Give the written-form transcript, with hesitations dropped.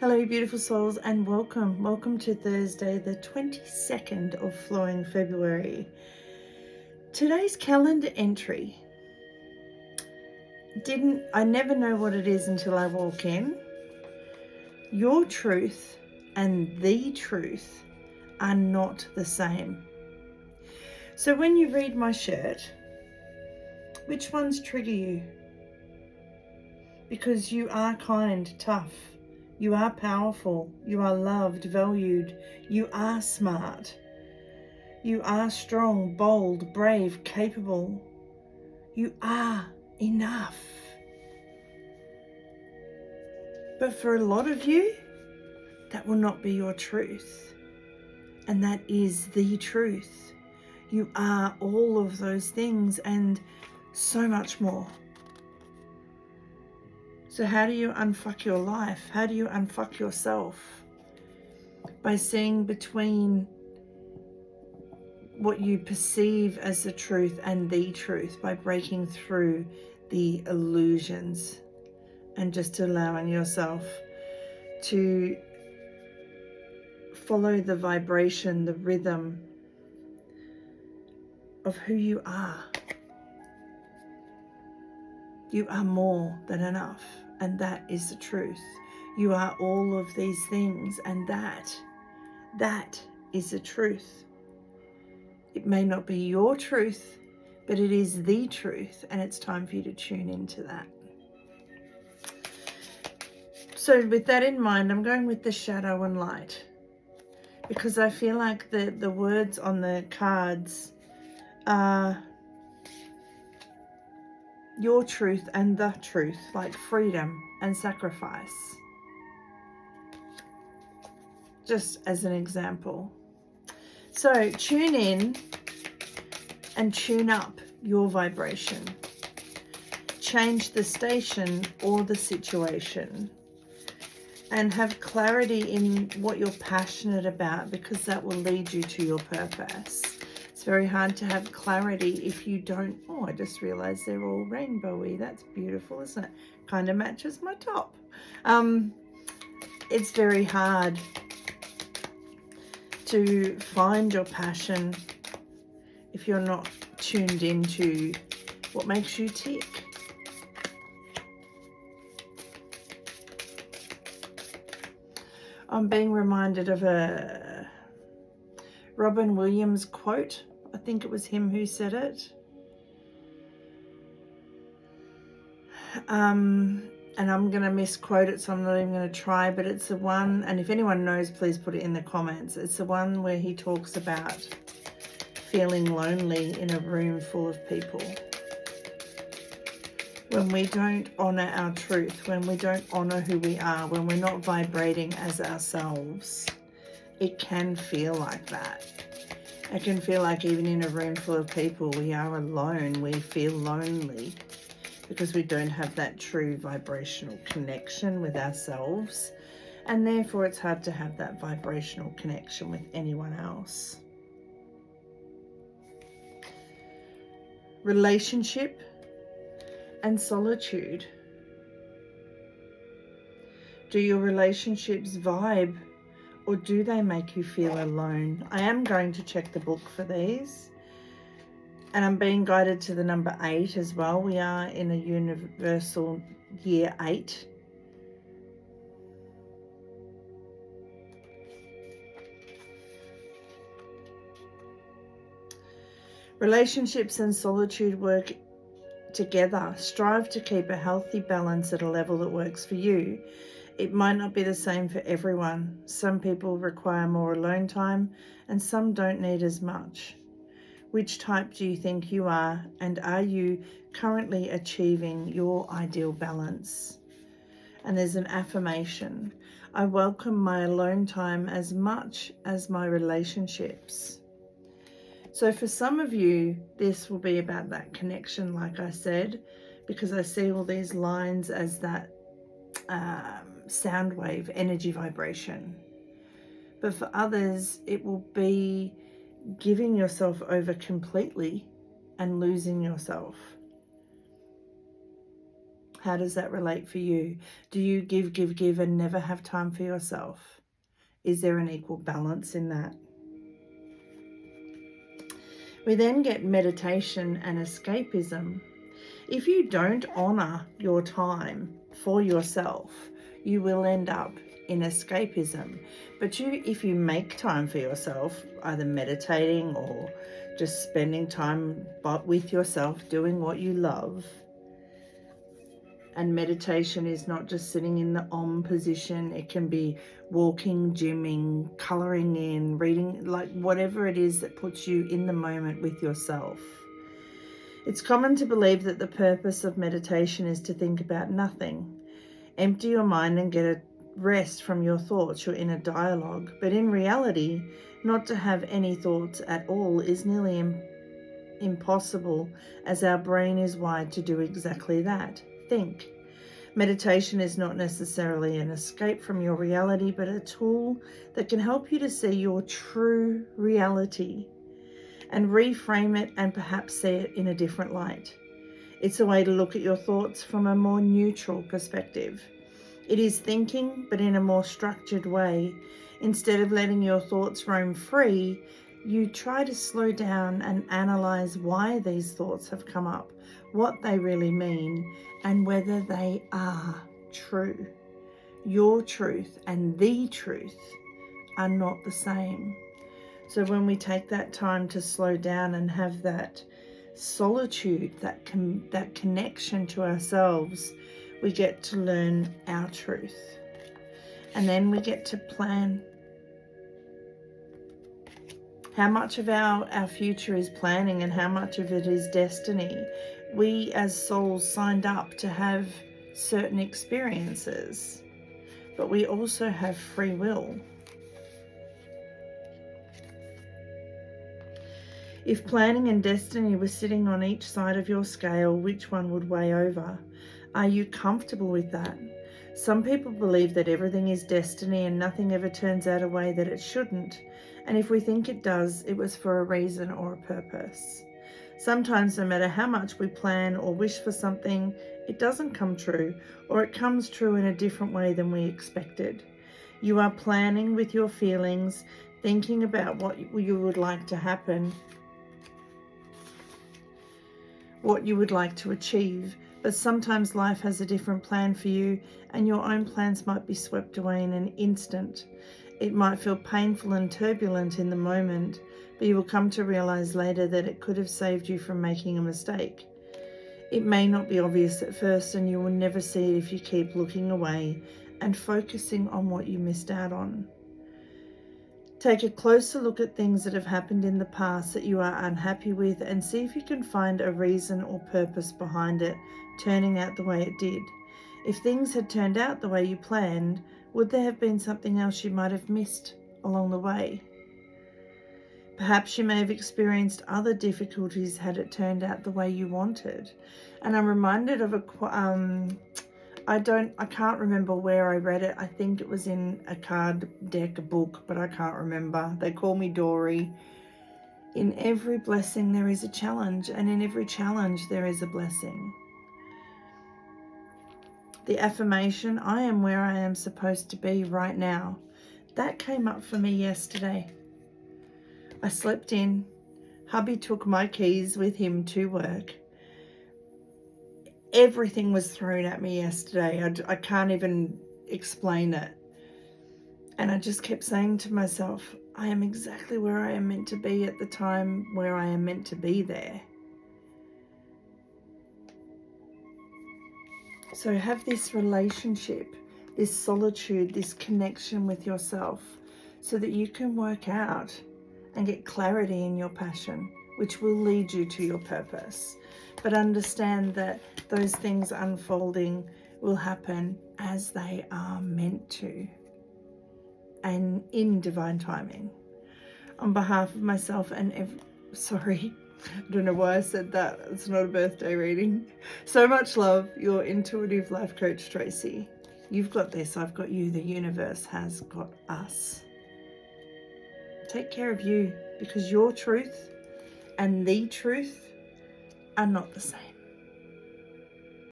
Hello, beautiful souls, and welcome. Welcome to Thursday, the 22nd of flowing February. Today's calendar entry. I never know what it is until I walk in. Your truth and the truth are not the same. So when you read my shirt, which ones trigger you? Because you are kind, tough. You are powerful. You are loved, valued. You are smart. You are strong, bold, brave, capable. You are enough. But for a lot of you, that will not be your truth. And that is the truth. You are all of those things and so much more. So how do you unfuck your life? How do you unfuck yourself? By seeing between what you perceive as the truth and the truth, by breaking through the illusions and just allowing yourself to follow the vibration, the rhythm of who you are. You are more than enough, and that is the truth. You are all of these things, and that is the truth. It may not be your truth, but it is the truth, and it's time for you to tune into that. So with that in mind, I'm going with the shadow and light, because I feel like the words on the cards are your truth and the truth, like freedom and sacrifice. Just as an example. So tune in and tune up your vibration. Change the station or the situation. And have clarity in what you're passionate about, because that will lead you to your purpose. It's very hard to have clarity if you don't. Oh, I just realized they're all rainbowy. That's beautiful, isn't it? Kind of matches my top. It's very hard to find your passion if you're not tuned into what makes you tick. I'm being reminded of a Robin Williams quote. I think it was him who said it. And I'm going to misquote it, so I'm not even going to try, but it's the one, and if anyone knows, please put it in the comments. It's the one where he talks about feeling lonely in a room full of people. When we don't honor our truth, when we don't honor who we are, when we're not vibrating as ourselves, it can feel like that. It can feel like even in a room full of people, we are alone. We feel lonely because we don't have that true vibrational connection with ourselves. And therefore, it's hard to have that vibrational connection with anyone else. Relationship and solitude. Do your relationships vibe, or do they make you feel alone? I am going to check the book for these. And I'm being guided to the number 8 as well. We are in a universal year 8. Relationships and solitude work together. Strive to keep a healthy balance at a level that works for you. It might not be the same for everyone. Some people require more alone time and some don't need as much. Which type do you think you are, and are you currently achieving your ideal balance? And there's an affirmation. I welcome my alone time as much as my relationships. So for some of you, this will be about that connection, like I said, because I see all these lines as that sound wave, energy vibration. But for others, it will be giving yourself over completely and losing yourself. How does that relate for you? Do you give and never have time for yourself? Is there an equal balance in that? We then get meditation and escapism. If you don't honor your time for yourself, you will end up in escapism. But if you make time for yourself, either meditating or just spending time with yourself, doing what you love, and meditation is not just sitting in the Om position. It can be walking, gymming, coloring in, reading, like whatever it is that puts you in the moment with yourself. It's common to believe that the purpose of meditation is to think about nothing. Empty your mind and get a rest from your thoughts, your inner dialogue. But in reality, not to have any thoughts at all is nearly impossible, as our brain is wired to do exactly that. Think. Meditation is not necessarily an escape from your reality, but a tool that can help you to see your true reality and reframe it and perhaps see it in a different light. It's a way to look at your thoughts from a more neutral perspective. It is thinking, but in a more structured way. Instead of letting your thoughts roam free, you try to slow down and analyze why these thoughts have come up, what they really mean, and whether they are true. Your truth and the truth are not the same. So when we take that time to slow down and have that solitude, that connection to ourselves, we get to learn our truth. And then we get to plan. How much of our future is planning and how much of it is destiny? We as souls signed up to have certain experiences, but we also have free will. If planning and destiny were sitting on each side of your scale, which one would weigh over? Are you comfortable with that? Some people believe that everything is destiny and nothing ever turns out a way that it shouldn't. And if we think it does, it was for a reason or a purpose. Sometimes, no matter how much we plan or wish for something, it doesn't come true, or it comes true in a different way than we expected. You are planning with your feelings, thinking about what you would like to happen, what you would like to achieve, but sometimes life has a different plan for you and your own plans might be swept away in an instant. It might feel painful and turbulent in the moment, but you will come to realize later that it could have saved you from making a mistake. It may not be obvious at first and you will never see it if you keep looking away and focusing on what you missed out on. Take a closer look at things that have happened in the past that you are unhappy with and see if you can find a reason or purpose behind it turning out the way it did. If things had turned out the way you planned, would there have been something else you might have missed along the way? Perhaps you may have experienced other difficulties had it turned out the way you wanted. And I'm reminded of I can't remember where I read it. I think it was in a card deck, a book, but I can't remember. They call me Dory. In every blessing there is a challenge, and in every challenge there is a blessing. The affirmation, I am where I am supposed to be right now, that came up for me yesterday. I slept in. Hubby took my keys with him to work. Everything was thrown at me yesterday. I can't even explain it. And I just kept saying to myself, I am exactly where I am meant to be at the time where I am meant to be there. So have this relationship, this solitude, this connection with yourself so that you can work out and get clarity in your passion, which will lead you to your purpose. But understand that those things unfolding will happen as they are meant to and in divine timing. On behalf of myself and I don't know why I said that. It's not a birthday reading. So much love, your intuitive life coach, Tracy. You've got this, I've got you, the universe has got us. Take care of you, because your truth and the truth are not the same.